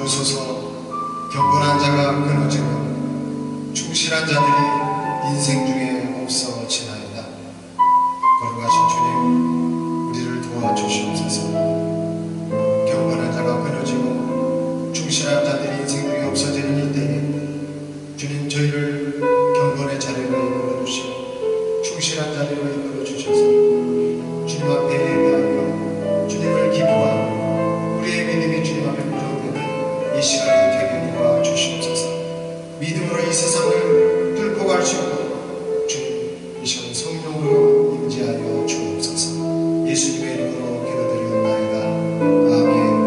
보소서. 경건한 자가 끊어지고 충실한 자들이 인생 중에 없어지나이다. 거룩하신 주님, 우리를 도와주시옵소서. 경건한 자가 끊어지고 충실한 자들이 인생 중에 없어지는 이때에 주님, 저희를 경건의 자리로 이끌어주시고 충실한 자리로 이끌어주셔서 주님 앞에 예배하며 주님을 기도하고 우리의 믿음이 주님 앞에 부정되는 이 시간이 되게 도와주시옵소서. 믿음으로 이 세상을 뚫고 갈 수 있도록 주님, 이 시간 성령으로 임재하여 주옵소서. 예수님의 이름으로 기도드리옵나이다. 아멘.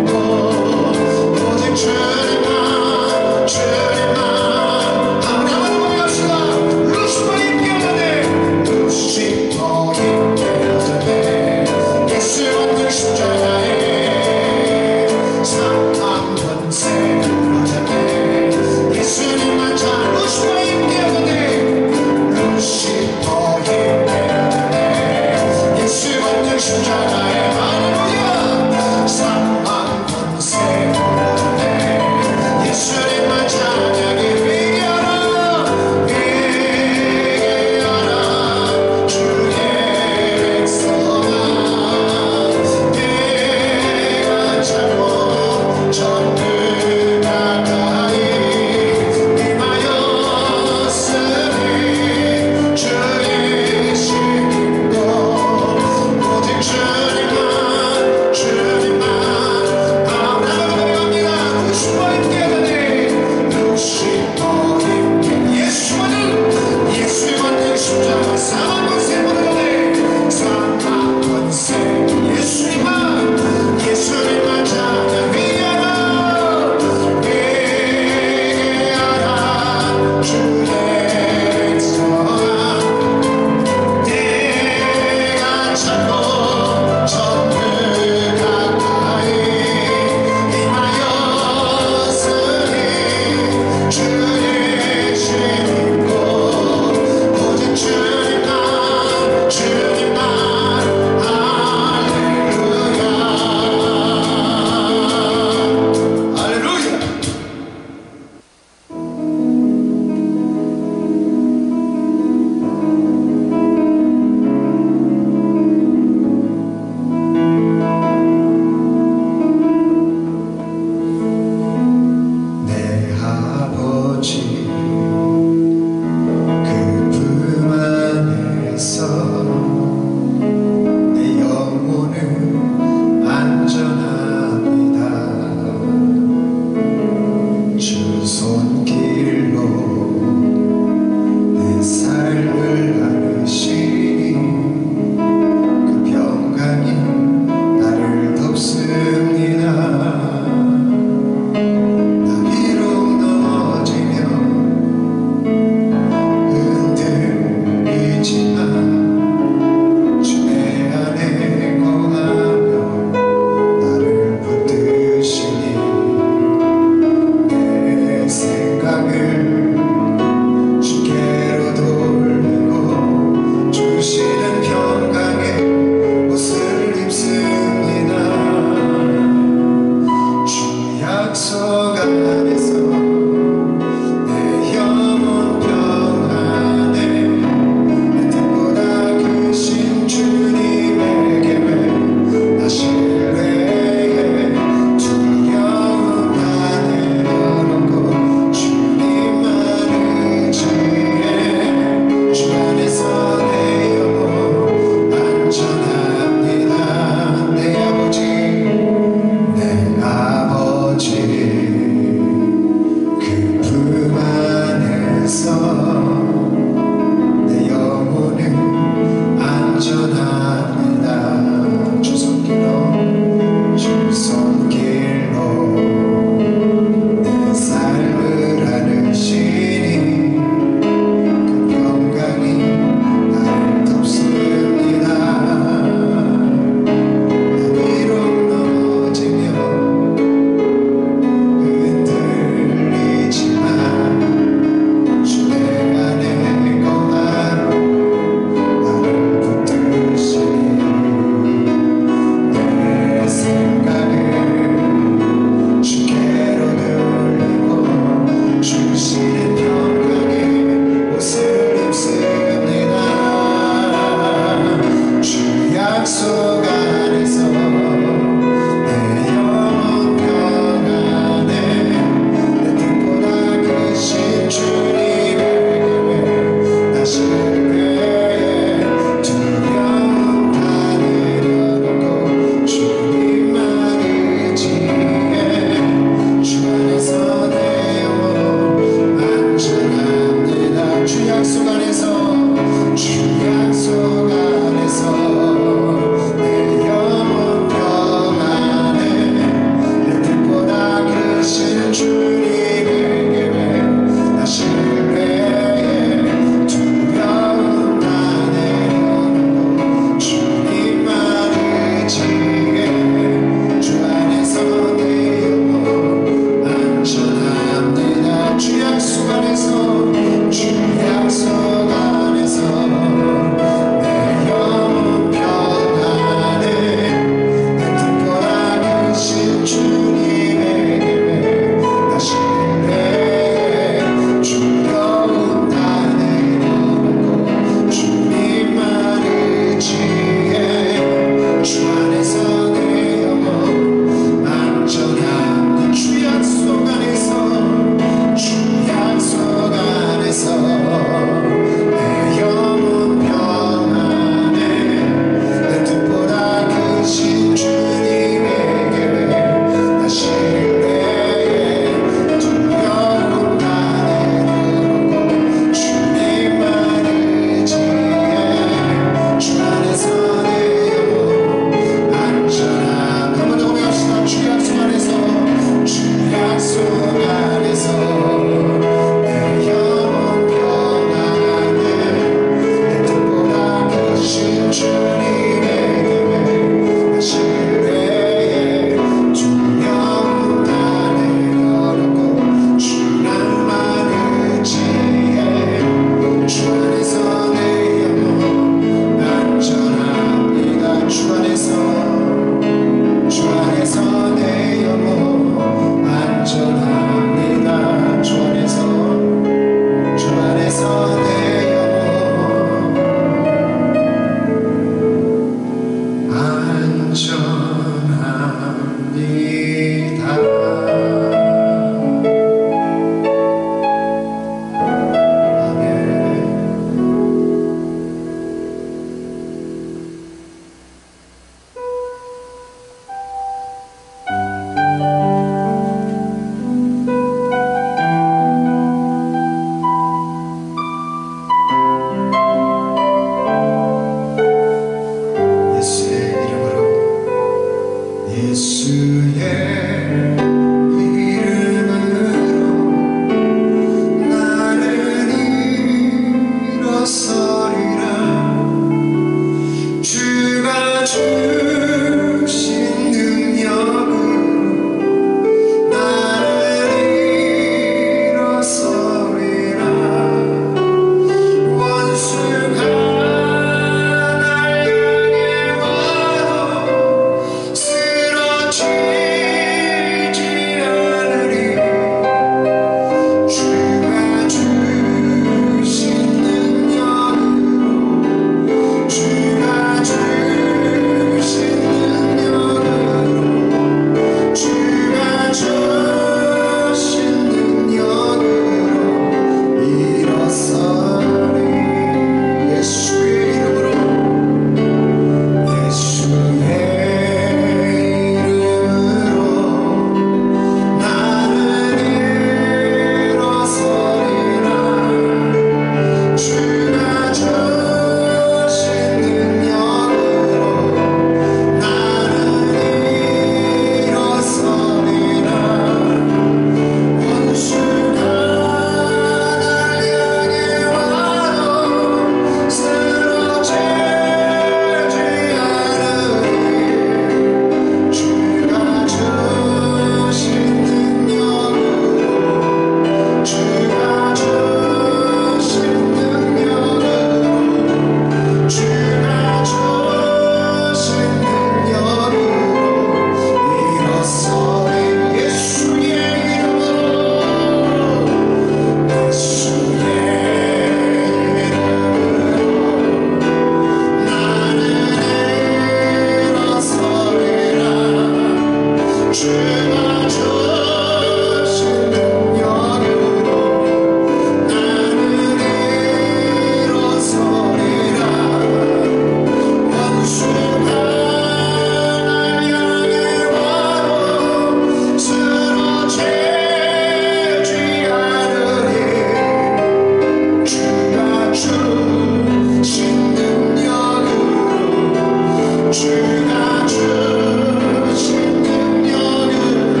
주가 주신 능력으로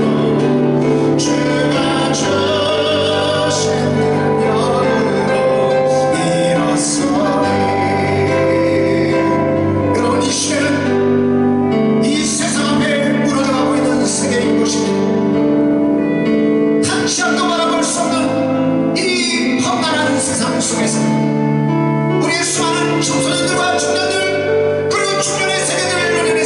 주가 주신 능력으로 일어서리. 여러분, 이 시대는 이 세상 앞에 무너져가고 있는 세계인 것입니다. 한치 앞도 바라볼 수 없는 이 험난한 세상 속에서 우리의 수많은 청소년들과 중년들 그리고 중년의 세대들을 노리는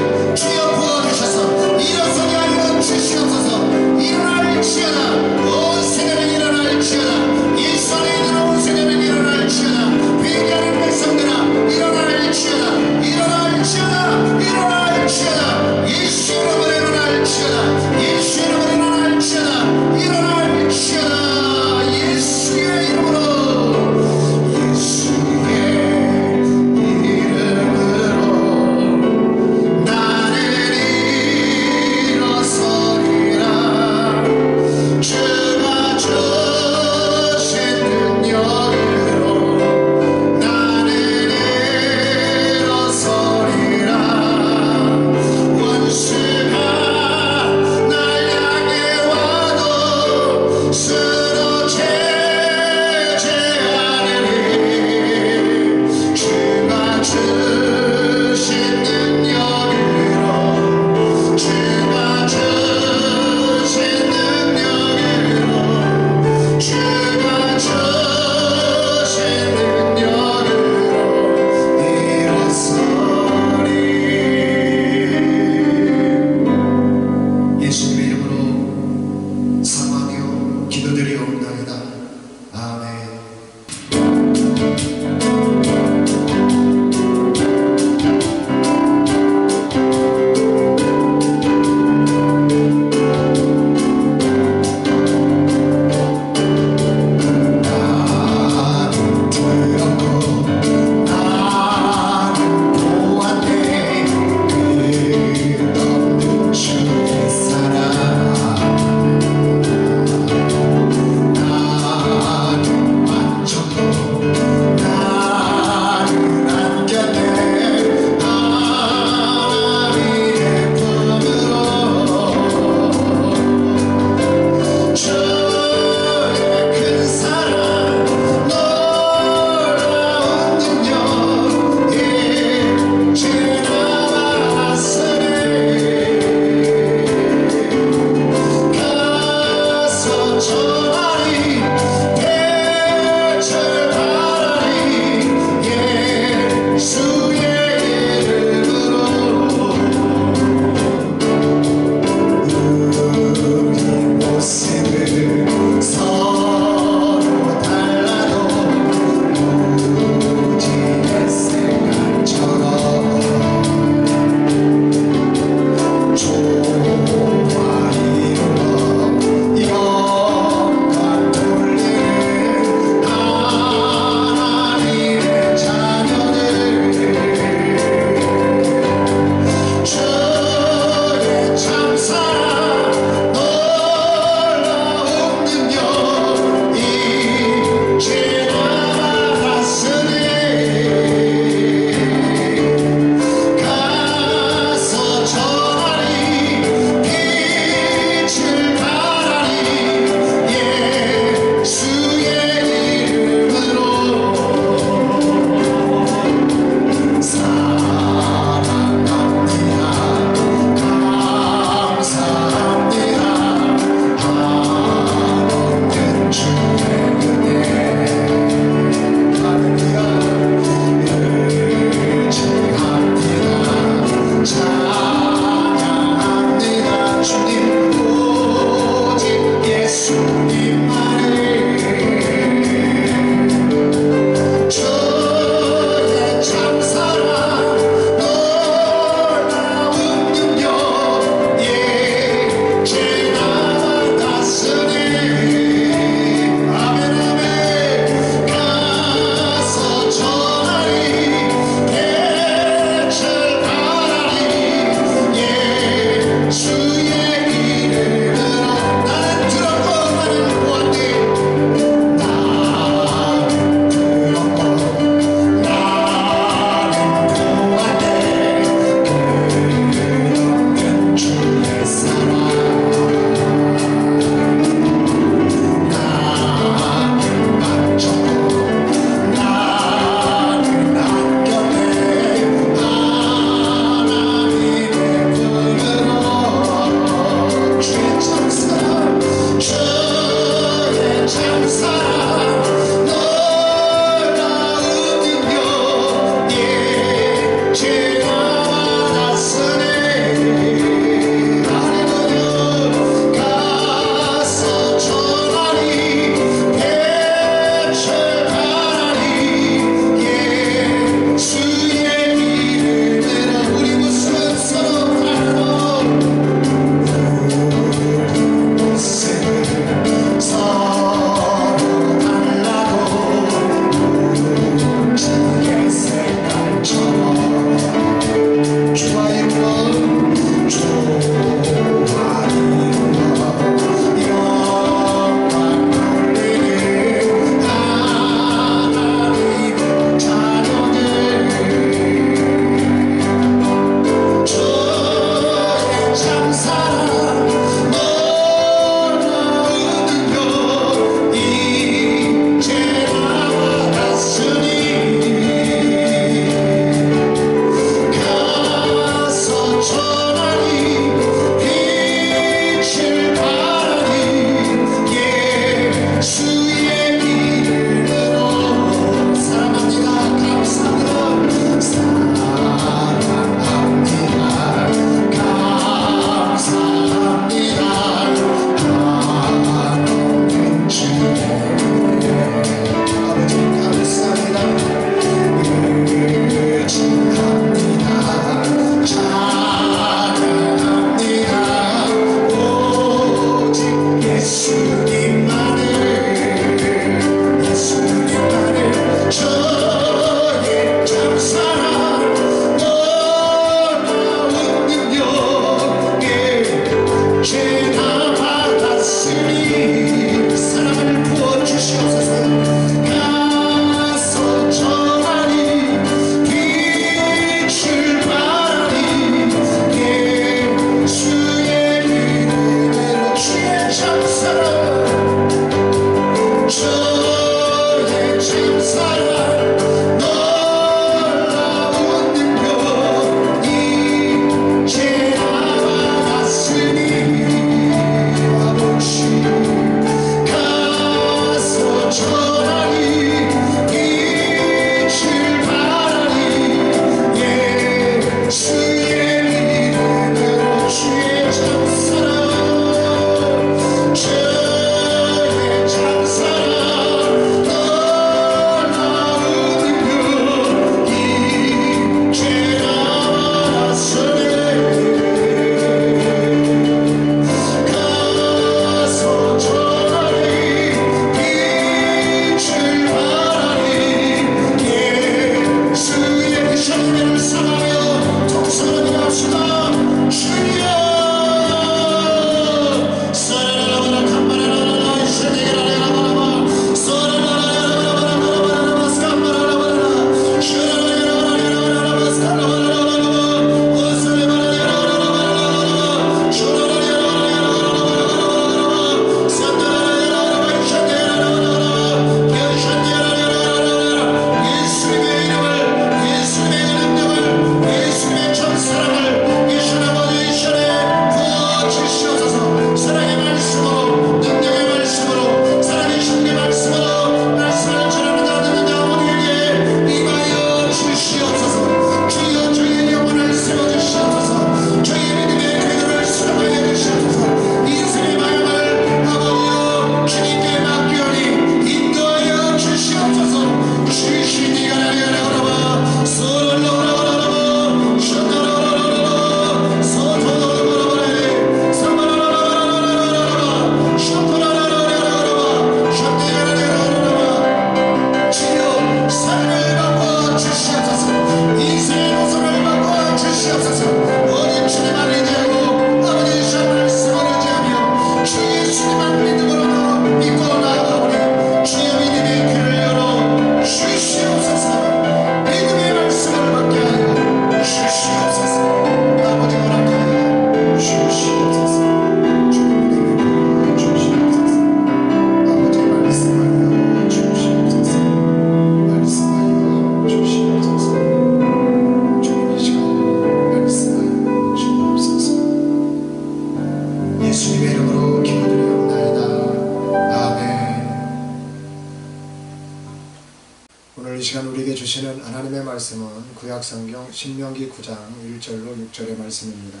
시간 우리에게 주시는 하나님의 말씀은 구약성경 신명기 9장 1절로 6절의 말씀입니다.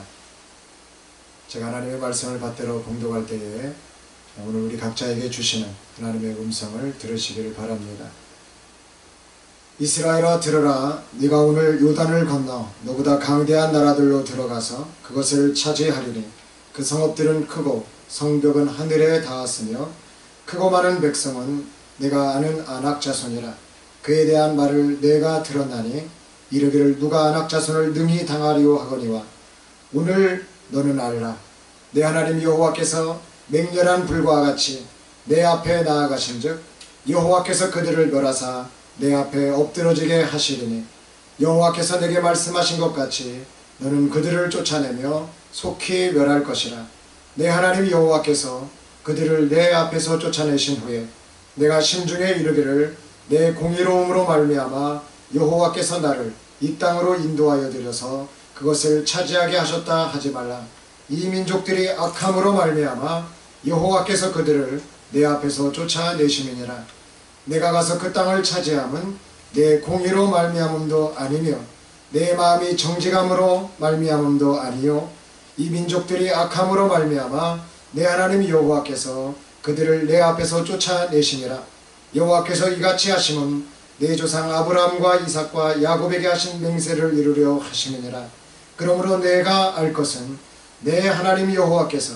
제가 하나님의 말씀을 받들어 봉독할 때에 오늘 우리 각자에게 주시는 하나님의 음성을 들으시기를 바랍니다. 이스라엘아 들으라. 네가 오늘 요단을 건너 너보다 강대한 나라들로 들어가서 그것을 차지하리니 그 성읍들은 크고 성벽은 하늘에 닿았으며 크고 많은 백성은 내가 아는 아낙 자손이라. 그에 대한 말을 내가 들었나니 이르기를 누가 아낙 자손을 능히 당하리오 하거니와 오늘 너는 알라. 내 하나님 여호와께서 맹렬한 불과 같이 내 앞에 나아가신즉 여호와께서 그들을 멸하사 내 앞에 엎드러지게 하시리니 여호와께서 내게 말씀하신 것 같이 너는 그들을 쫓아내며 속히 멸할 것이라. 내 하나님 여호와께서 그들을 내 앞에서 쫓아내신 후에 내가 심중에 이르기를 내 공의로움으로 말미암아 여호와께서 나를 이 땅으로 인도하여 들여서 그것을 차지하게 하셨다 하지 말라. 이 민족들이 악함으로 말미암아 여호와께서 그들을 내 앞에서 쫓아내심이니라. 내가 가서 그 땅을 차지함은 내 공의로 말미암음도 아니며 내 마음이 정직함으로 말미암음도 아니요 이 민족들이 악함으로 말미암아 내 하나님 여호와께서 그들을 내 앞에서 쫓아내시니라. 여호와께서 이같이 하심은 내 조상 아브라함과 이삭과 야곱에게 하신 맹세를 이루려 하심이니라. 그러므로 내가 알 것은 내 하나님 여호와께서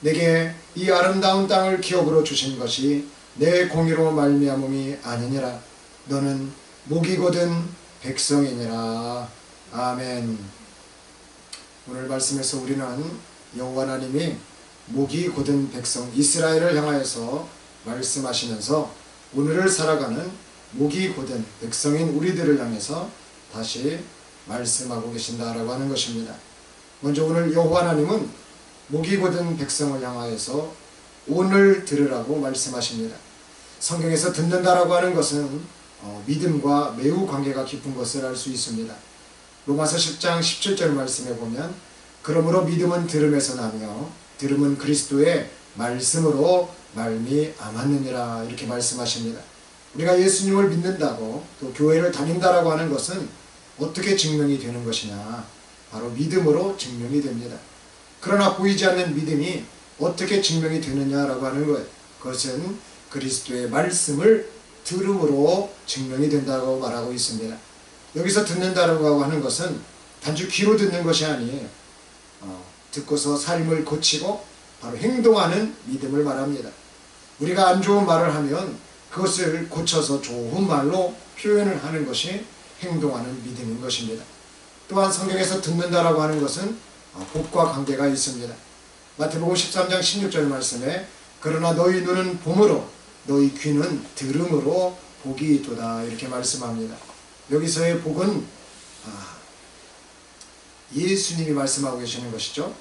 내게 이 아름다운 땅을 기업으로 주신 것이 내 공의로 말미암음이 아니니라. 너는 목이 곧은 백성이니라. 아멘. 오늘 말씀에서 우리는 여호와 하나님이 목이 곧은 백성 이스라엘을 향하여서 말씀하시면서 오늘을 살아가는 목이 곧은 백성인 우리들을 향해서 다시 말씀하고 계신다라고 하는 것입니다. 먼저 오늘 여호와 하나님은 목이 곧은 백성을 향하여서 오늘 들으라고 말씀하십니다. 성경에서 듣는다라고 하는 것은 믿음과 매우 관계가 깊은 것을 알 수 있습니다. 로마서 10장 17절 말씀에 보면 그러므로 믿음은 들음에서 나며 들음은 그리스도의 말씀으로 말미암았느니라 이렇게 말씀하십니다. 우리가 예수님을 믿는다고 또 교회를 다닌다라고 하는 것은 어떻게 증명이 되는 것이냐? 바로 믿음으로 증명이 됩니다. 그러나 보이지 않는 믿음이 어떻게 증명이 되느냐라고 하는 것, 그것은 그리스도의 말씀을 들음으로 증명이 된다고 말하고 있습니다. 여기서 듣는다라고 하는 것은 단지 귀로 듣는 것이 아니에요. 듣고서 삶을 고치고 바로 행동하는 믿음을 말합니다. 우리가 안 좋은 말을 하면 그것을 고쳐서 좋은 말로 표현을 하는 것이 행동하는 믿음인 것입니다. 또한 성경에서 듣는다라고 하는 것은 복과 관계가 있습니다. 마태복음 13장 16절 말씀에 그러나 너희 눈은 봄으로 너희 귀는 들음으로 복이 있도다 이렇게 말씀합니다. 여기서의 복은 예수님이 말씀하고 계시는 것이죠.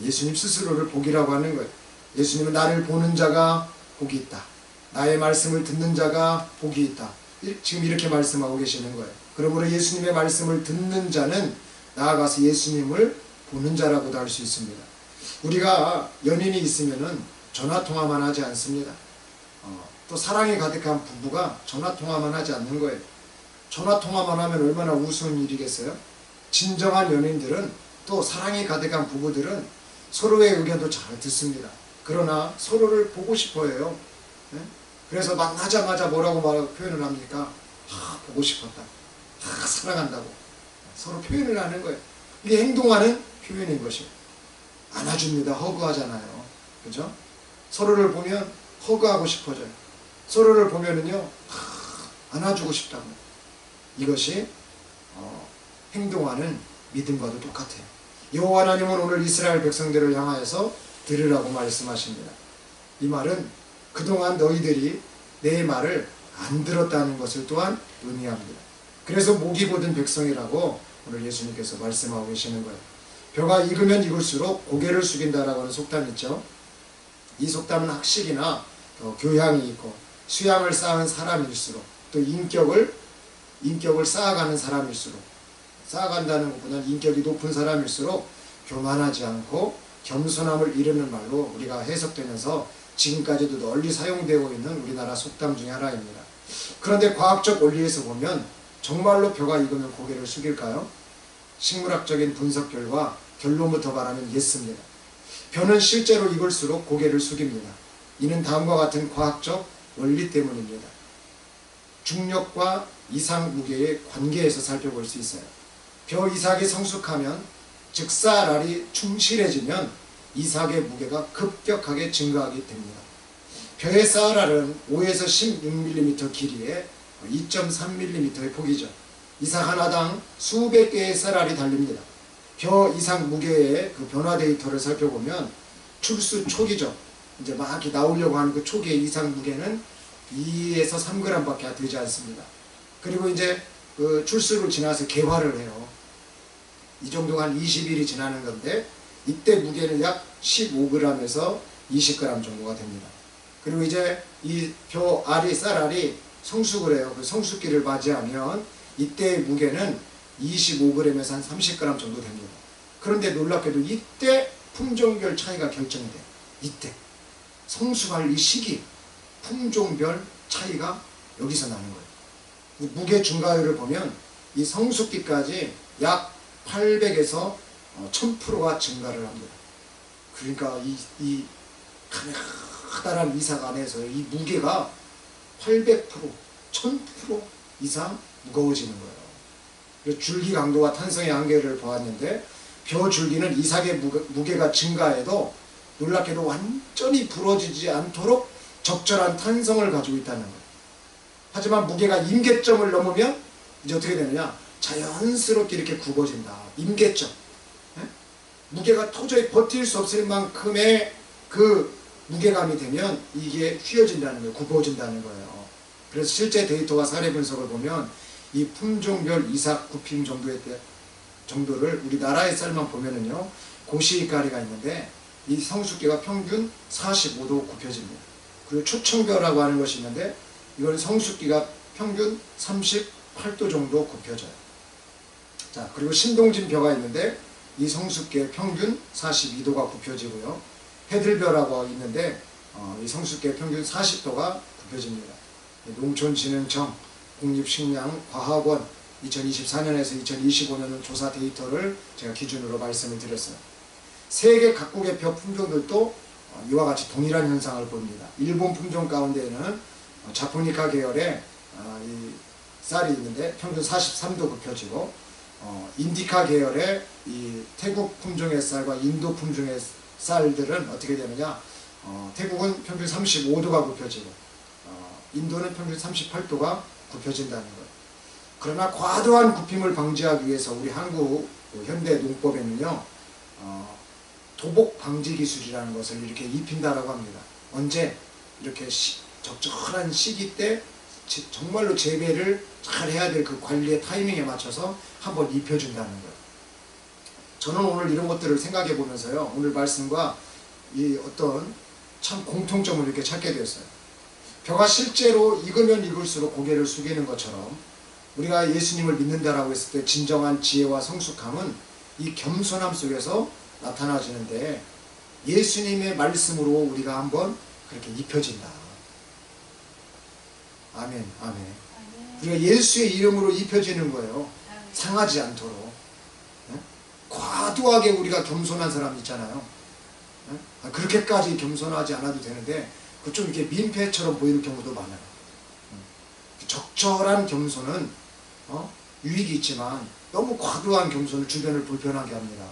예수님 스스로를 복이라고 하는 거예요. 예수님은 나를 보는 자가 복이 있다. 나의 말씀을 듣는 자가 복이 있다. 지금 이렇게 말씀하고 계시는 거예요. 그러므로 예수님의 말씀을 듣는 자는 나아가서 예수님을 보는 자라고도 할 수 있습니다. 우리가 연인이 있으면은 전화통화만 하지 않습니다. 또 사랑이 가득한 부부가 전화통화만 하지 않는 거예요. 전화통화만 하면 얼마나 우스운 일이겠어요? 진정한 연인들은 또 사랑이 가득한 부부들은 서로의 의견도 잘 듣습니다. 그러나 서로를 보고 싶어 해요. 네? 그래서 만나자마자 뭐라고 표현을 합니까? 보고 싶었다. 사랑한다고. 서로 표현을 하는 거예요. 이게 행동하는 표현인 것이에요. 안아줍니다. 허그하잖아요. 그죠? 서로를 보면 허그하고 싶어져요. 서로를 보면은요, 안아주고 싶다고. 이것이 행동하는 믿음과도 똑같아요. 여호와 하나님은 오늘 이스라엘 백성들을 향하여서 들으라고 말씀하십니다. 이 말은 그동안 너희들이 내 말을 안 들었다는 것을 또한 의미합니다. 그래서 목이 곧은 백성이라고 오늘 예수님께서 말씀하고 계시는 거예요. 벼가 익으면 익을수록 고개를 숙인다라고 하는 속담이 있죠. 이 속담은 학식이나 교양이 있고 수양을 쌓은 사람일수록 또 인격을 쌓아가는 사람일수록 쌓아간다는 것보다는 인격이 높은 사람일수록 교만하지 않고 겸손함을 이루는 말로 우리가 해석되면서 지금까지도 널리 사용되고 있는 우리나라 속담 중에 하나입니다. 그런데 과학적 원리에서 보면 정말로 벼가 익으면 고개를 숙일까요? 식물학적인 분석 결과 결론부터 말하면 예스입니다. 벼는 실제로 익을수록 고개를 숙입니다. 이는 다음과 같은 과학적 원리 때문입니다. 중력과 이삭 무게의 관계에서 살펴볼 수 있어요. 벼 이삭이 성숙하면 즉 쌀알이 충실해지면 이삭의 무게가 급격하게 증가하게 됩니다. 벼의 쌀알은 5에서 16mm 길이에 2.3mm의 폭이죠. 이삭 하나당 수백 개의 쌀알이 달립니다. 벼 이삭 무게의 그 변화 데이터를 살펴보면 출수 초기죠. 이제 막 이렇게 나오려고 하는 그 초기의 이삭 무게는 2에서 3g 밖에 되지 않습니다. 그리고 이제 그 출수를 지나서 개화를 해요. 이 정도가 한 20일이 지나는 건데 이때 무게는 약 15g에서 20g 정도가 됩니다. 그리고 이제 이 벼 알이 쌀알이 성숙을 해요. 그 성숙기를 맞이하면 이때의 무게는 25g에서 한 30g 정도 됩니다. 그런데 놀랍게도 이때 품종별 차이가 결정이 돼요. 이때 성숙할 이 시기 품종별 차이가 여기서 나는 거예요. 무게 증가율을 보면 이 성숙기까지 약 800에서 1000%가 증가를 합니다. 그러니까 이 커다란 이삭 안에서 이 무게가 800%, 1000% 이상 무거워지는 거예요. 그래서 줄기 강도와 탄성의 한계를 보았는데 벼 줄기는 이삭의 무게가 증가해도 놀랍게도 완전히 부러지지 않도록 적절한 탄성을 가지고 있다는 거예요. 하지만 무게가 임계점을 넘으면 이제 어떻게 되느냐, 자연스럽게 이렇게 굽어진다. 임계점. 무게가 도저히 버틸 수 없을 만큼의 그 무게감이 되면 이게 휘어진다는 거예요. 굽어진다는 거예요. 그래서 실제 데이터와 사례 분석을 보면 이 품종별 이삭 굽힘 정도를 우리나라의 쌀만 보면은요, 고시가리가 있는데 이 성숙기가 평균 45도 굽혀집니다. 그리고 초청벼라고 하는 것이 있는데 이건 성숙기가 평균 38도 정도 굽혀져요. 자, 그리고 신동진벼가 있는데 이 성숙기의 평균 42도가 굽혀지고요. 해들벼라고 있는데 이 성숙기의 평균 40도가 굽혀집니다. 농촌진흥청 국립식량과학원 2024년에서 2025년 조사 데이터를 제가 기준으로 말씀을 드렸어요. 세계 각국의 벼 품종들도 이와 같이 동일한 현상을 봅니다. 일본 품종 가운데에는 자포니카 계열의 이 쌀이 있는데 평균 43도 굽혀지고 인디카 계열의 이 태국 품종의 쌀과 인도 품종의 쌀들은 어떻게 되느냐, 태국은 평균 35도가 굽혀지고 인도는 평균 38도가 굽혀진다는 거예요. 그러나 과도한 굽힘을 방지하기 위해서 우리 한국 현대 농법에는요, 도복 방지 기술이라는 것을 이렇게 입힌다라고 합니다. 언제? 이렇게 적절한 시기 때 정말로 재배를 잘 해야 될 그 관리의 타이밍에 맞춰서 한번 입혀준다는 거예요. 저는 오늘 이런 것들을 생각해 보면서요, 오늘 말씀과 이 어떤 참 공통점을 이렇게 찾게 되었어요. 벼가 실제로 익으면 익을수록 고개를 숙이는 것처럼 우리가 예수님을 믿는다라고 했을 때 진정한 지혜와 성숙함은 이 겸손함 속에서 나타나지는데 예수님의 말씀으로 우리가 한번 그렇게 입혀진다. 아멘, 아멘. 우리가 예수의 이름으로 입혀지는 거예요. 상하지 않도록. 네? 과도하게 우리가 겸손한 사람 있잖아요. 네? 그렇게까지 겸손하지 않아도 되는데 좀 이렇게 민폐처럼 보이는 경우도 많아요. 적절한 겸손은 유익이 있지만 너무 과도한 겸손은 주변을 불편하게 합니다.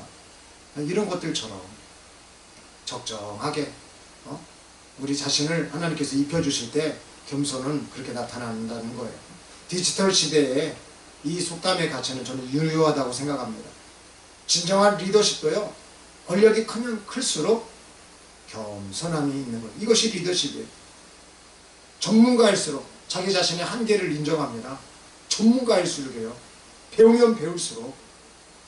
이런 것들처럼 적정하게 우리 자신을 하나님께서 입혀주실 때 겸손은 그렇게 나타난다는 거예요. 디지털 시대에 이 속담의 가치는 저는 유효하다고 생각합니다. 진정한 리더십도요, 권력이 크면 클수록 겸손함이 있는 거예요. 이것이 리더십이에요. 전문가일수록 자기 자신의 한계를 인정합니다. 전문가일수록요, 배우면 배울수록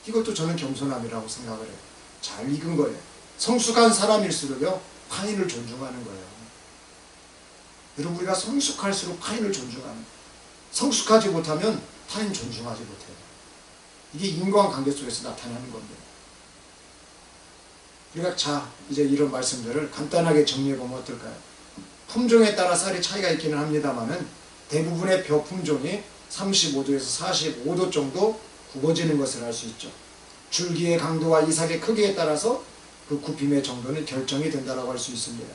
이것도 저는 겸손함이라고 생각을 해요. 잘 익은 거예요. 성숙한 사람일수록요, 타인을 존중하는 거예요. 여러분, 우리가 성숙할수록 타인을 존중하는 거예요. 성숙하지 못하면 타인 존중하지 못해요. 이게 인과관계 속에서 나타나는 겁니다. 우리가 자, 이제 이런 말씀들을 간단하게 정리해보면 어떨까요? 품종에 따라 쌀이 차이가 있기는 합니다만은 대부분의 벼 품종이 35도에서 45도 정도 굽어지는 것을 알 수 있죠. 줄기의 강도와 이삭의 크기에 따라서 그 굽힘의 정도는 결정이 된다고 할 수 있습니다.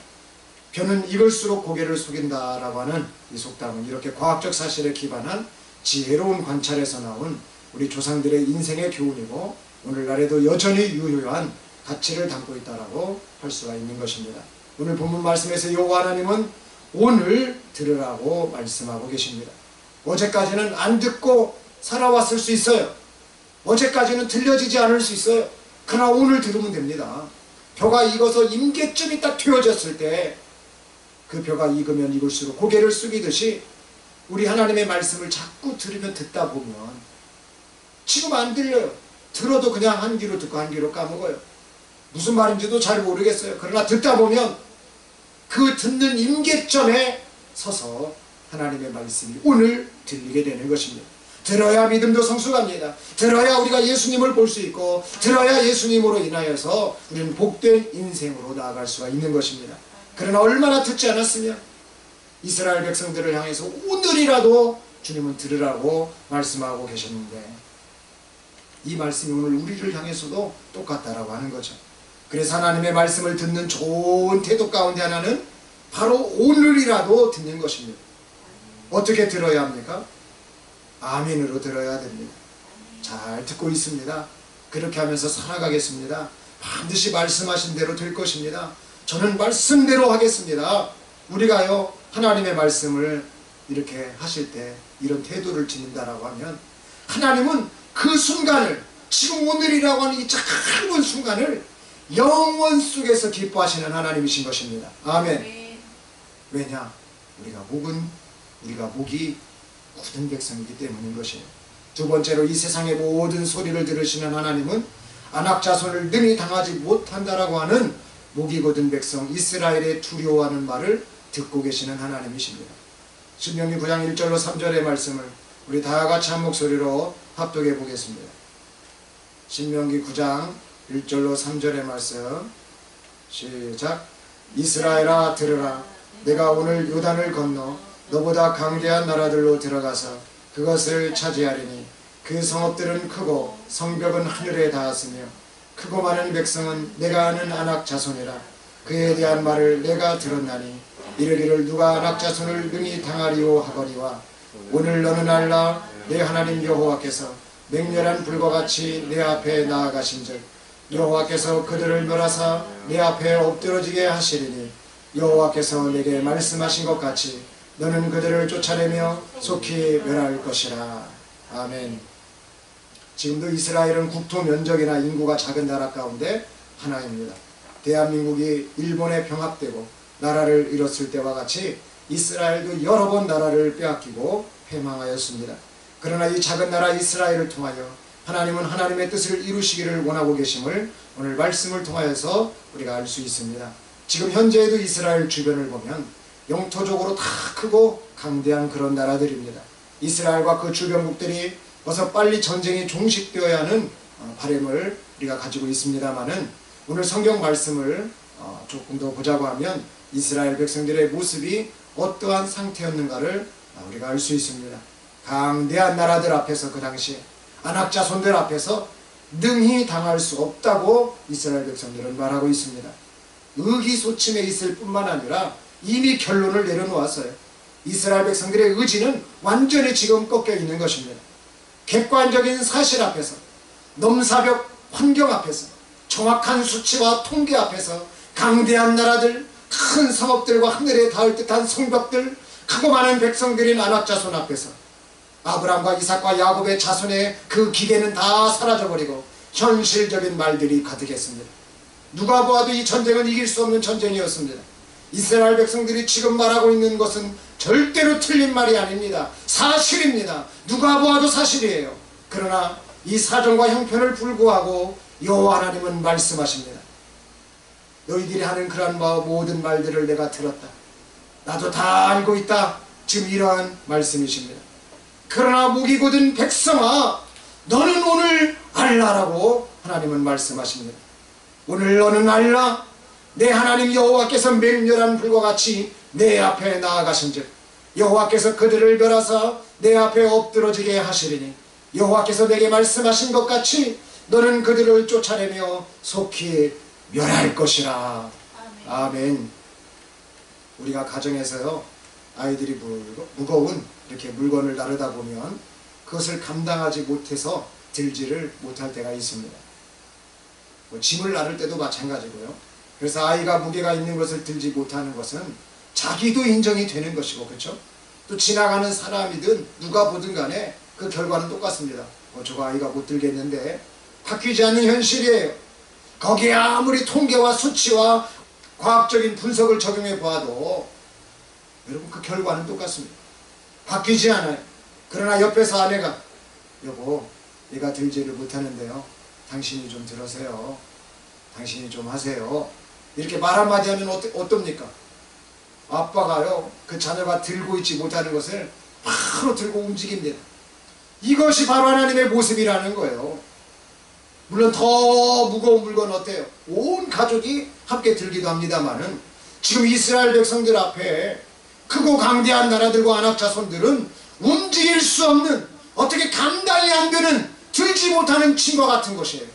벼는 익을수록 고개를 숙인다라고 하는 이 속담은 이렇게 과학적 사실에 기반한 지혜로운 관찰에서 나온 우리 조상들의 인생의 교훈이고 오늘날에도 여전히 유효한 가치를 담고 있다라고 할 수가 있는 것입니다. 오늘 본문 말씀에서 여호와 하나님은 오늘 들으라고 말씀하고 계십니다. 어제까지는 안 듣고 살아왔을 수 있어요. 어제까지는 들려지지 않을 수 있어요. 그러나 오늘 들으면 됩니다. 벼가 익어서 임계쯤이 딱 틔워졌을 때 그 벼가 익으면 익을수록 고개를 숙이듯이 우리 하나님의 말씀을 자꾸 들으면 듣다 보면 지금 안 들려요. 들어도 그냥 한 귀로 듣고 한 귀로 까먹어요. 무슨 말인지도 잘 모르겠어요. 그러나 듣다 보면 그 듣는 임계점에 서서 하나님의 말씀이 오늘 들리게 되는 것입니다. 들어야 믿음도 성숙합니다. 들어야 우리가 예수님을 볼 수 있고 들어야 예수님으로 인하여서 우리는 복된 인생으로 나아갈 수가 있는 것입니다. 그러나 얼마나 듣지 않았으면 이스라엘 백성들을 향해서 오늘이라도 주님은 들으라고 말씀하고 계셨는데 이 말씀이 오늘 우리를 향해서도 똑같다라고 하는 거죠. 그래서 하나님의 말씀을 듣는 좋은 태도 가운데 하나는 바로 오늘이라도 듣는 것입니다. 어떻게 들어야 합니까? 아멘으로 들어야 됩니다. 잘 듣고 있습니다. 그렇게 하면서 살아가겠습니다. 반드시 말씀하신 대로 될 것입니다. 저는 말씀대로 하겠습니다. 우리가요 하나님의 말씀을 이렇게 하실 때 이런 태도를 지닌다라고 하면 하나님은 그 순간을 지금 오늘이라고 하는 이 짧은 순간을 영원 속에서 기뻐하시는 하나님이신 것입니다. 아멘. 왜냐? 우리가 목이 굳은 백성이기 때문인 것이에요. 두 번째로 이 세상의 모든 소리를 들으시는 하나님은 안악자손을 능히 당하지 못한다라고 하는 목이 굳은 백성 이스라엘의 두려워하는 말을 듣고 계시는 하나님이십니다. 신명기 9장 1절로 3절의 말씀을 우리 다같이 한 목소리로 합독해 보겠습니다. 신명기 9장 1절로 3절의 말씀 시작. 이스라엘아 들으라. 내가 오늘 요단을 건너 너보다 강대한 나라들로 들어가서 그것을 차지하리니 그 성읍들은 크고 성벽은 하늘에 닿았으며 크고 많은 백성은 내가 아는 아낙 자손이라. 그에 대한 말을 내가 들었나니 이르기를 누가 아낙 자손을 능히 당하리오 하거니와 오늘 너는 알라. 내 하나님 여호와께서 맹렬한 불과 같이 내 앞에 나아가신즉 여호와께서 그들을 멸하사 내 앞에 엎드러지게 하시리니 여호와께서 내게 말씀하신 것 같이 너는 그들을 쫓아내며 속히 멸할 것이라. 아멘. 지금도 이스라엘은 국토 면적이나 인구가 작은 나라 가운데 하나입니다. 대한민국이 일본에 병합되고 나라를 잃었을 때와 같이 이스라엘도 여러 번 나라를 빼앗기고 패망하였습니다. 그러나 이 작은 나라 이스라엘을 통하여 하나님은 하나님의 뜻을 이루시기를 원하고 계심을 오늘 말씀을 통하여서 우리가 알 수 있습니다. 지금 현재에도 이스라엘 주변을 보면 영토적으로 다 크고 강대한 그런 나라들입니다. 이스라엘과 그 주변국들이 어서 빨리 전쟁이 종식되어야 하는 바람을 우리가 가지고 있습니다만은 오늘 성경 말씀을 조금 더 보자고 하면 이스라엘 백성들의 모습이 어떠한 상태였는가를 우리가 알 수 있습니다. 강대한 나라들 앞에서 그 당시에 안악자손들 앞에서 능히 당할 수 없다고 이스라엘 백성들은 말하고 있습니다. 의기소침해 있을 뿐만 아니라 이미 결론을 내려놓았어요. 이스라엘 백성들의 의지는 완전히 지금 꺾여 있는 것입니다. 객관적인 사실 앞에서, 넘사벽 환경 앞에서, 정확한 수치와 통계 앞에서 강대한 나라들, 큰 성읍들과 하늘에 닿을 듯한 성벽들, 크고 많은 백성들인 안악자손 앞에서 아브라함과 이삭과 야곱의 자손의 그 기계는 다 사라져버리고 현실적인 말들이 가득했습니다. 누가 보아도 이 전쟁은 이길 수 없는 전쟁이었습니다. 이스라엘 백성들이 지금 말하고 있는 것은 절대로 틀린 말이 아닙니다. 사실입니다. 누가 보아도 사실이에요. 그러나 이 사정과 형편을 불구하고 여호와 하나님은 말씀하십니다. 너희들이 하는 그러한 모든 말들을 내가 들었다. 나도 다 알고 있다. 지금 이러한 말씀이십니다. 그러나 목이 곧은 백성아, 너는 오늘 알라라고 하나님은 말씀하십니다. 오늘 너는 알라. 내 하나님 여호와께서 맹렬한 불과 같이 내 앞에 나아가신즉 여호와께서 그들을 멸하사 내 앞에 엎드러지게 하시리니 여호와께서 내게 말씀하신 것 같이 너는 그들을 쫓아내며 속히 멸할 것이라. 아멘. 우리가 가정에서요, 아이들이 무거운 이렇게 물건을 나르다 보면 그것을 감당하지 못해서 들지를 못할 때가 있습니다. 짐을 나를 때도 마찬가지고요. 그래서 아이가 무게가 있는 것을 들지 못하는 것은 자기도 인정이 되는 것이고, 그렇죠? 또 지나가는 사람이든 누가 보든 간에 그 결과는 똑같습니다. 저거 아이가 못 들겠는데, 바뀌지 않는 현실이에요. 거기에 아무리 통계와 수치와 과학적인 분석을 적용해 보아도 여러분 그 결과는 똑같습니다. 바뀌지 않아요. 그러나 옆에서 아내가 여보, 내가 들지를 못하는데요, 당신이 좀 들으세요, 당신이 좀 하세요, 이렇게 말 한마디 하면 어떻습니까? 아빠가요, 그 자녀가 들고 있지 못하는 것을 바로 들고 움직입니다. 이것이 바로 하나님의 모습이라는 거예요. 물론 더 무거운 물건 어때요? 온 가족이 함께 들기도 합니다만은 지금 이스라엘 백성들 앞에 크고 강대한 나라들과 안악자손들은 움직일 수 없는, 어떻게 감당이 안 되는, 들지 못하는 짐과 같은 것이에요.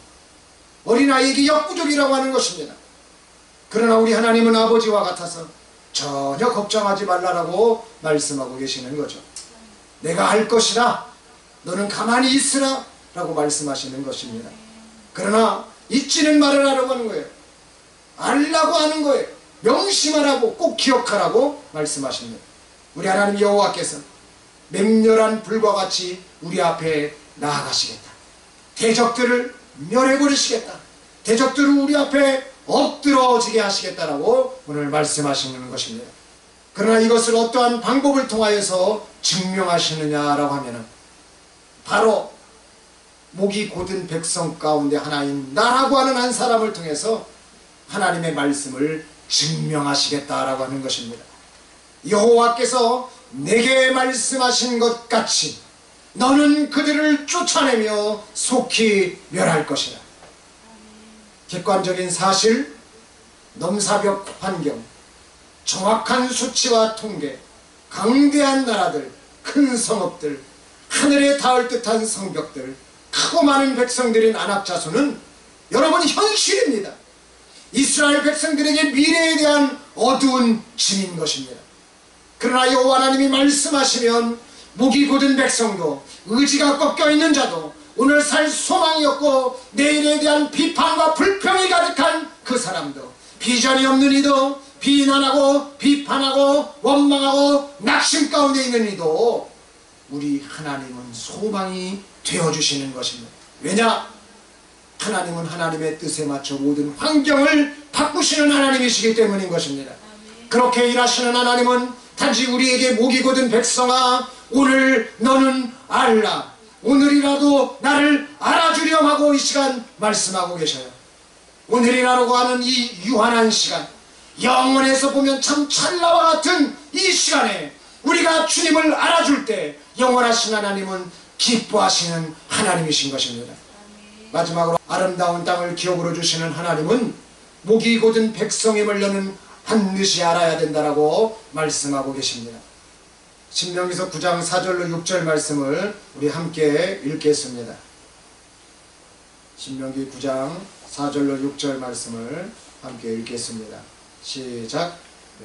어린아이에게 역부족이라고 하는 것입니다. 그러나 우리 하나님은 아버지와 같아서 전혀 걱정하지 말라라고 말씀하고 계시는 거죠. 내가 할 것이라 너는 가만히 있으라 라고 말씀하시는 것입니다. 그러나 잊지는 말으라고 하는 거예요. 알라고 하는 거예요. 명심하라고, 꼭 기억하라고 말씀하십니다. 우리 하나님 여호와께서 맹렬한 불과 같이 우리 앞에 나아가시겠다. 대적들을 멸해버리시겠다. 대적들을 우리 앞에 엎드러지게 하시겠다라고 오늘 말씀하시는 것입니다. 그러나 이것을 어떠한 방법을 통하여서 증명하시느냐라고 하면은 바로 목이 곧은 백성 가운데 하나인 나라고 하는 한 사람을 통해서 하나님의 말씀을 증명하시겠다라고 하는 것입니다. 여호와께서 내게 말씀하신 것 같이 너는 그들을 쫓아내며 속히 멸할 것이라. 객관적인 사실, 넘사벽 환경, 정확한 수치와 통계, 강대한 나라들, 큰 성읍들, 하늘에 닿을 듯한 성벽들, 크고 많은 백성들인 안악자손은 여러분 현실입니다. 이스라엘 백성들에게 미래에 대한 어두운 짐인 것입니다. 그러나 여호와 하나님이 말씀하시면 목이 곧은 백성도, 의지가 꺾여있는 자도, 오늘 살 소망이 없고 내일에 대한 비판과 불평이 가득한 그 사람도, 비전이 없는 이도, 비난하고 비판하고 원망하고 낙심 가운데 있는 이도 우리 하나님은 소망이 되어주시는 것입니다. 왜냐? 하나님은 하나님의 뜻에 맞춰 모든 환경을 바꾸시는 하나님이시기 때문인 것입니다. 그렇게 일하시는 하나님은 단지 우리에게 목이 곧은 백성아, 오늘 너는 알라, 오늘이라도 나를 알아주렴 하고 이 시간 말씀하고 계셔요. 오늘이라고 하는 이 유한한 시간, 영원에서 보면 참 찰나와 같은 이 시간에 우리가 주님을 알아줄 때 영원하신 하나님은 기뻐하시는 하나님이신 것입니다. 마지막으로 아름다운 땅을 기업으로 주시는 하나님은 목이 곧은 백성임을 너는 반드시 알아야 된다라고 말씀하고 계십니다. 신명기서 9장 4절로 6절 말씀을 우리 함께 읽겠습니다. 신명기 9장 4절로 6절 말씀을 함께 읽겠습니다. 시작.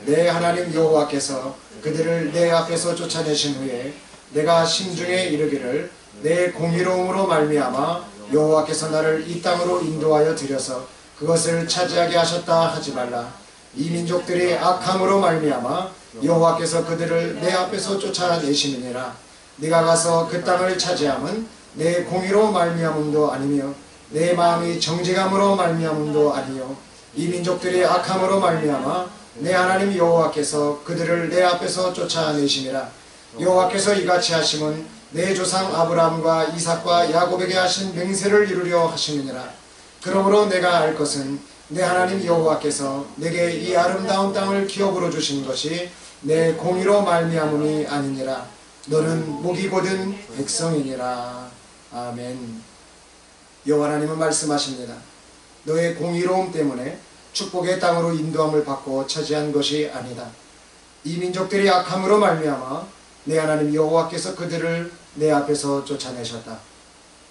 내 하나님 여호와께서 그들을 내 앞에서 쫓아내신 후에 내가 심중에 이르기를 내 공의로움으로 말미암아 여호와께서 나를 이 땅으로 인도하여 들여서 그것을 차지하게 하셨다 하지 말라. 이 민족들이 악함으로 말미암아 여호와께서 그들을 내 앞에서 쫓아내시느니라. 네가 가서 그 땅을 차지함은 내 공의로 말미암음도 아니며 내 마음이 정직함으로 말미암음도 아니요 이 민족들이 악함으로 말미암아 내 하나님 여호와께서 그들을 내 앞에서 쫓아내심이라. 여호와께서 이같이 하심은 내 조상 아브라함과 이삭과 야곱에게 하신 맹세를 이루려 하시느니라. 그러므로 내가 알 것은 내 하나님 여호와께서 내게 이 아름다운 땅을 기업으로 주신 것이 내 공의로 말미암음이 아니니라. 너는 목이 곧은 백성이니라. 아멘. 여호와 하나님은 말씀하십니다. 너의 공의로움 때문에 축복의 땅으로 인도함을 받고 차지한 것이 아니다. 이 민족들이 악함으로 말미암아 내 하나님 여호와께서 그들을 내 앞에서 쫓아내셨다.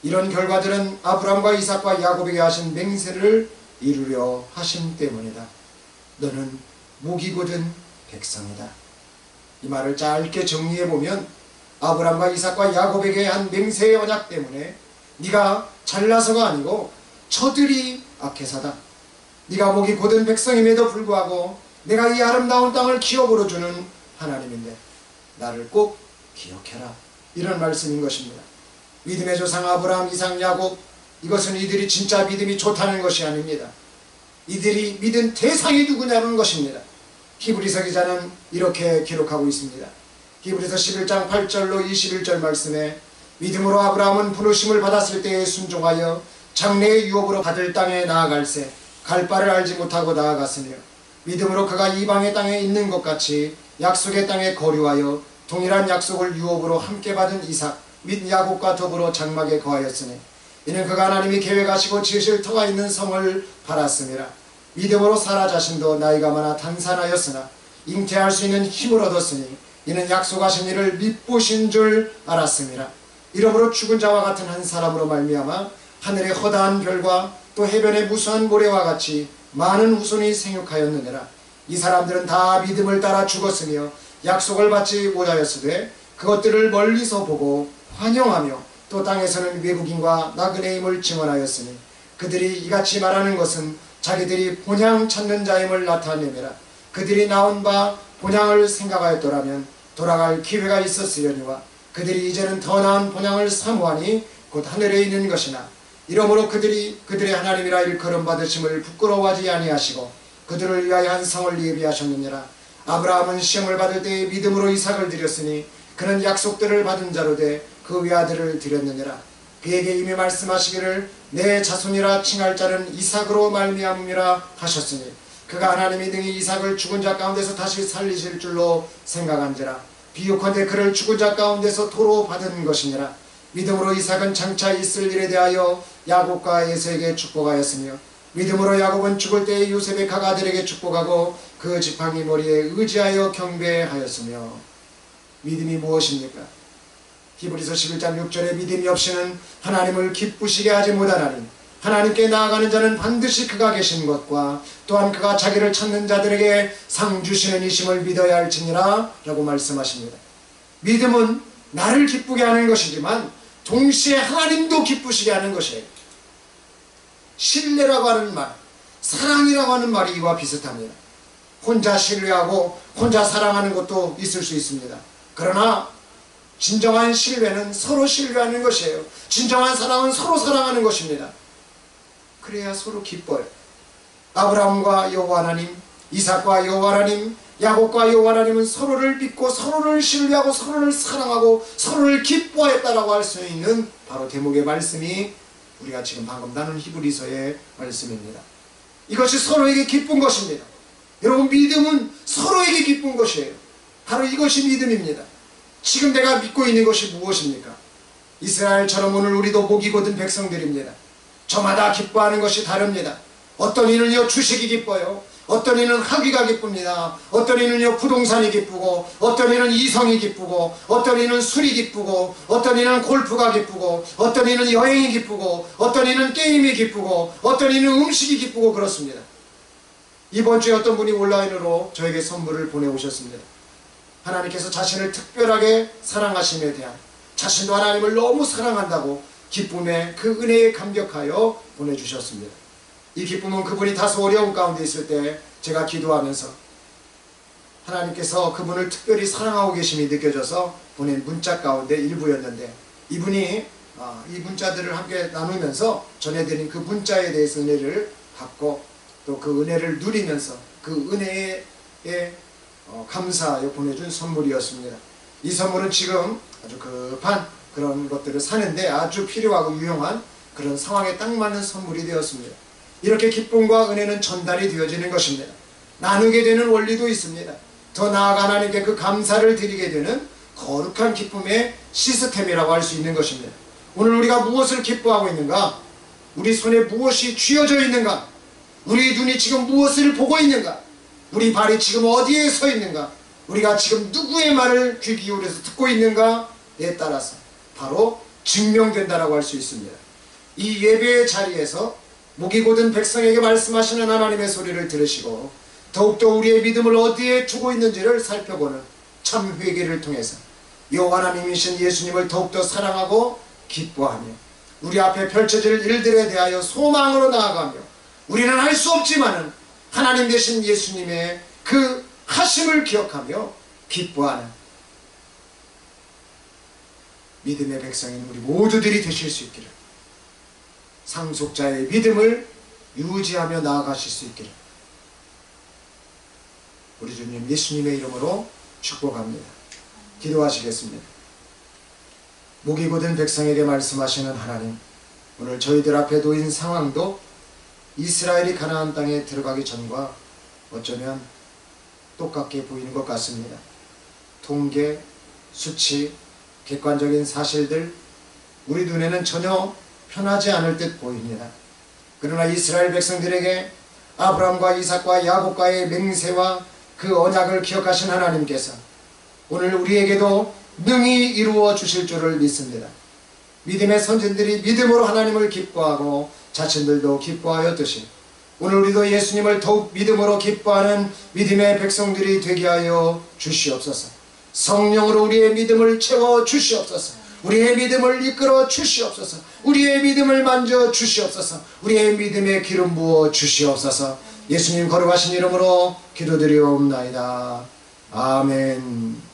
이런 결과들은 아브라함과 이삭과 야곱에게 하신 맹세를 이루려 하신 때문이다. 너는 목이 곧은 백성이다. 이 말을 짧게 정리해보면 아브라함과 이삭과 야곱에게 한 맹세의 언약 때문에 네가 잘나서가 아니고 저들이 악해서다. 네가 목이 곧은 백성임에도 불구하고 내가 이 아름다운 땅을 기업으로 주는 하나님인데 나를 꼭 기억해라. 이런 말씀인 것입니다. 믿음의 조상 아브라함, 이삭, 야곱, 이것은 이들이 진짜 믿음이 좋다는 것이 아닙니다. 이들이 믿은 대상이 누구냐는 것입니다. 히브리서 기자는 이렇게 기록하고 있습니다. 히브리서 11장 8절로 21절 말씀에 믿음으로 아브라함은 부르심을 받았을 때에 순종하여 장래의 유업으로 받을 땅에 나아갈새 갈 바를 알지 못하고 나아갔으며 믿음으로 그가 이방의 땅에 있는 것 같이 약속의 땅에 거류하여 동일한 약속을 유업으로 함께 받은 이삭 및 야곱과 더불어 장막에 거하였으니 이는 그가 하나님이 계획하시고 지으실 터가 있는 성을 바랐음이라. 믿음으로 사라 자신도 나이가 많아 단산하였으나 잉태할 수 있는 힘을 얻었으니 이는 약속하신 이를 믿보신 줄 알았음이라. 이러므로 죽은 자와 같은 한 사람으로 말미암아 하늘의 허다한 별과 또 해변의 무수한 모래와 같이 많은 후손이 생육하였느니라. 이 사람들은 다 믿음을 따라 죽었으며 약속을 받지 못하였으되 그것들을 멀리서 보고 환영하며 또 땅에서는 외국인과 나그네임을 증언하였으니 그들이 이같이 말하는 것은 자기들이 본향 찾는 자임을 나타내매라. 그들이 나온 바 본향을 생각하였더라면 돌아갈 기회가 있었으려니와 그들이 이제는 더 나은 본향을 사모하니 곧 하늘에 있는 것이나 이러므로 그들이 그들의 하나님이라 일컬음 받으심을 부끄러워하지 아니하시고 그들을 위하여 한 성을 예비하셨느니라. 아브라함은 시험을 받을 때에 믿음으로 이삭을 드렸으니 그는 약속들을 받은 자로 돼 그 외아들을 드렸느니라. 그에게 이미 말씀하시기를 내 자손이라 칭할 자는 이삭으로 말미암음이라 하셨으니 그가 하나님이 능히 이삭을 죽은 자 가운데서 다시 살리실 줄로 생각한지라. 비유컨대 그를 죽은 자 가운데서 토로 받은 것이니라. 믿음으로 이삭은 장차 있을 일에 대하여 야곱과 에서에게 축복하였으며 믿음으로 야곱은 죽을 때에 요셉의 가가들에게 축복하고 그 지팡이 머리에 의지하여 경배하였으며. 믿음이 무엇입니까? 히브리서 11장 6절에 믿음이 없이는 하나님을 기쁘시게 하지 못하나니 하나님께 나아가는 자는 반드시 그가 계신 것과 또한 그가 자기를 찾는 자들에게 상 주시는 이심을 믿어야 할지니라 라고 말씀하십니다. 믿음은 나를 기쁘게 하는 것이지만 동시에 하나님도 기쁘시게 하는 것이에요. 신뢰라고 하는 말, 사랑이라고 하는 말이 이와 비슷합니다. 혼자 신뢰하고 혼자 사랑하는 것도 있을 수 있습니다. 그러나 진정한 신뢰는 서로 신뢰하는 것이에요. 진정한 사랑은 서로 사랑하는 것입니다. 그래야 서로 기뻐요. 아브라함과 여호와 하나님, 이삭과 여호와 하나님, 야곱과 여호와 하나님은 서로를 믿고 서로를 신뢰하고 서로를 사랑하고 서로를 기뻐했다라고 할 수 있는 바로 대목의 말씀이 우리가 지금 방금 나눈 히브리서의 말씀입니다. 이것이 서로에게 기쁜 것입니다. 여러분, 믿음은 서로에게 기쁜 것이에요. 바로 이것이 믿음입니다. 지금 내가 믿고 있는 것이 무엇입니까? 이스라엘처럼 오늘 우리도 목이 곧은 백성들입니다. 저마다 기뻐하는 것이 다릅니다. 어떤 이는요 주식이 기뻐요. 어떤 이는 학위가 기쁩니다. 어떤 이는요 부동산이 기쁘고, 어떤 이는 이성이 기쁘고, 어떤 이는 술이 기쁘고, 어떤 이는 골프가 기쁘고, 어떤 이는 여행이 기쁘고, 어떤 이는 게임이 기쁘고, 어떤 이는 음식이 기쁘고 그렇습니다. 이번 주에 어떤 분이 온라인으로 저에게 선물을 보내오셨습니다. 하나님께서 자신을 특별하게 사랑하심에 대한, 자신도 하나님을 너무 사랑한다고 기쁨에 그 은혜에 감격하여 보내주셨습니다. 이 기쁨은 그분이 다소 어려운 가운데 있을 때 제가 기도하면서 하나님께서 그분을 특별히 사랑하고 계심이 느껴져서 보낸 문자 가운데 일부였는데, 이분이 이 문자들을 함께 나누면서 전해드린 그 문자에 대해서 은혜를 받고 또 그 은혜를 누리면서 그 은혜에 감사하여 보내준 선물이었습니다. 이 선물은 지금 아주 급한 그런 것들을 사는데 아주 필요하고 유용한 그런 상황에 딱 맞는 선물이 되었습니다. 이렇게 기쁨과 은혜는 전달이 되어지는 것입니다. 나누게 되는 원리도 있습니다. 더 나아가 하나님께 그 감사를 드리게 되는 거룩한 기쁨의 시스템이라고 할 수 있는 것입니다. 오늘 우리가 무엇을 기뻐하고 있는가? 우리 손에 무엇이 쥐어져 있는가? 우리 눈이 지금 무엇을 보고 있는가? 우리 발이 지금 어디에 서 있는가? 우리가 지금 누구의 말을 귀 기울여서 듣고 있는가에 따라서 바로 증명된다라고 할 수 있습니다. 이 예배의 자리에서 목이 곧은 백성에게 말씀하시는 하나님의 소리를 들으시고 더욱더 우리의 믿음을 어디에 두고 있는지를 살펴보는 참 회개를 통해서 여호와 하나님이신 예수님을 더욱더 사랑하고 기뻐하며 우리 앞에 펼쳐질 일들에 대하여 소망으로 나아가며 우리는 할 수 없지만은 하나님 되신 예수님의 그 하심을 기억하며 기뻐하는 믿음의 백성인 우리 모두들이 되실 수 있기를, 상속자의 믿음을 유지하며 나아가실 수 있기를 우리 주님 예수님의 이름으로 축복합니다. 기도하시겠습니다. 목이 곧은 백성에게 말씀하시는 하나님, 오늘 저희들 앞에 놓인 상황도 이스라엘이 가나안 땅에 들어가기 전과 어쩌면 똑같게 보이는 것 같습니다. 통계, 수치, 객관적인 사실들 우리 눈에는 전혀 편하지 않을 듯 보입니다. 그러나 이스라엘 백성들에게 아브라함과 이삭과 야곱과의 맹세와 그 언약을 기억하신 하나님께서 오늘 우리에게도 능히 이루어 주실 줄을 믿습니다. 믿음의 선진들이 믿음으로 하나님을 기뻐하고 자신들도 기뻐하였듯이 오늘 우리도 예수님을 더욱 믿음으로 기뻐하는 믿음의 백성들이 되게 하여 주시옵소서. 성령으로 우리의 믿음을 채워 주시옵소서. 우리의 믿음을 이끌어 주시옵소서. 우리의 믿음을 만져 주시옵소서. 우리의 믿음에 기름 부어 주시옵소서. 예수님 거룩하신 이름으로 기도드리옵나이다. 아멘.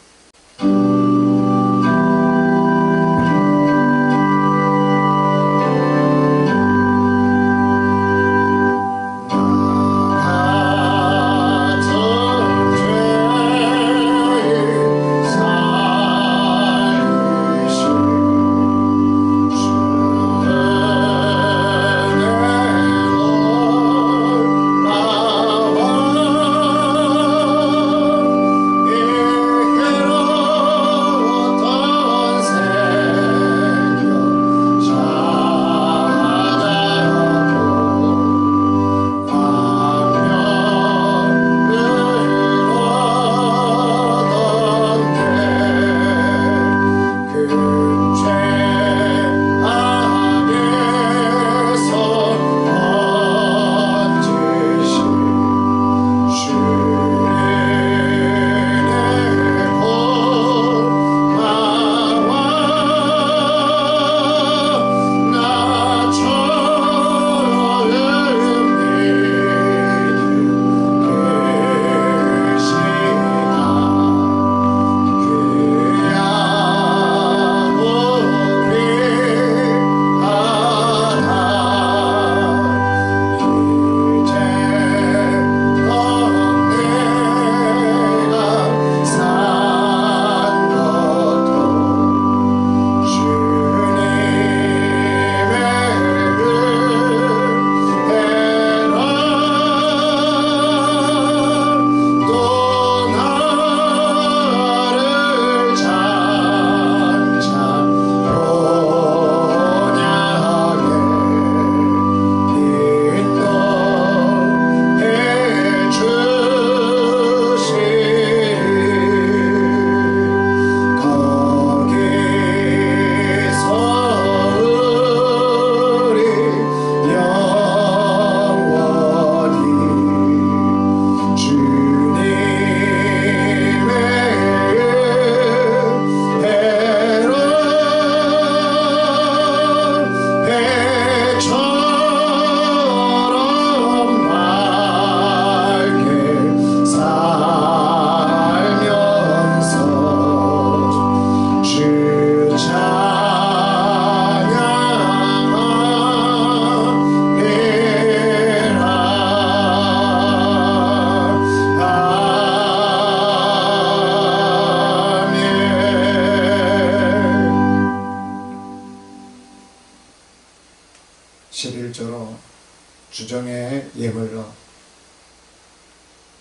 주정의 예물로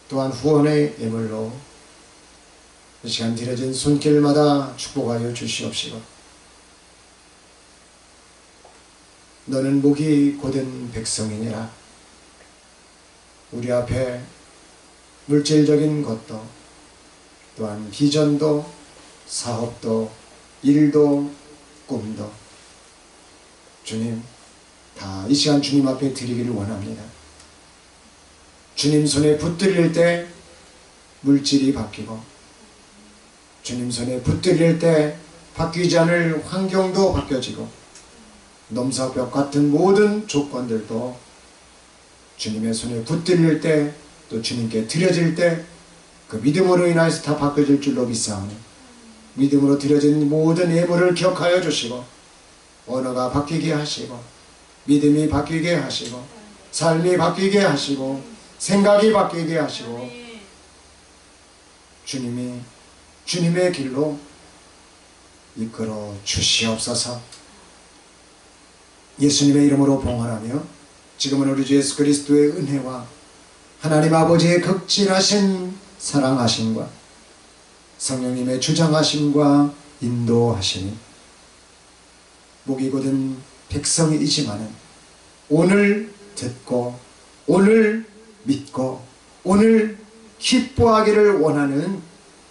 또한 후원의 예물로 이 시간 드려진 손길마다 축복하여 주시옵시고 너는 목이 곧은 백성이니라. 우리 앞에 물질적인 것도 또한 비전도, 사업도, 일도, 꿈도 주님 다 이 시간 주님 앞에 드리기를 원합니다. 주님 손에 붙들릴 때 물질이 바뀌고, 주님 손에 붙들릴 때 바뀌지 않을 환경도 바뀌어지고, 넘사벽 같은 모든 조건들도 주님의 손에 붙들릴 때, 또 주님께 드려질 때 그 믿음으로 인하여서 다 바뀌어질 줄로 믿사오니, 믿음으로 드려진 모든 예물을 기억하여 주시고, 언어가 바뀌게 하시고, 믿음이 바뀌게 하시고, 삶이 바뀌게 하시고, 생각이 바뀌게 하시고, 주님이 주님의 길로 이끌어 주시옵소서. 예수님의 이름으로 봉헌하며 지금은 우리 주 예수 그리스도의 은혜와 하나님 아버지의 극진하신 사랑하심과 성령님의 주장하심과 인도하심이 목이 곧은 백성이지만은 오늘 듣고 오늘 믿고 오늘 기뻐하기를 원하는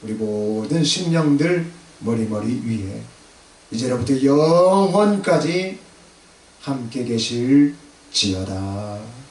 우리 모든 심령들 머리머리 위에 이제로부터 영원까지 함께 계실지어다.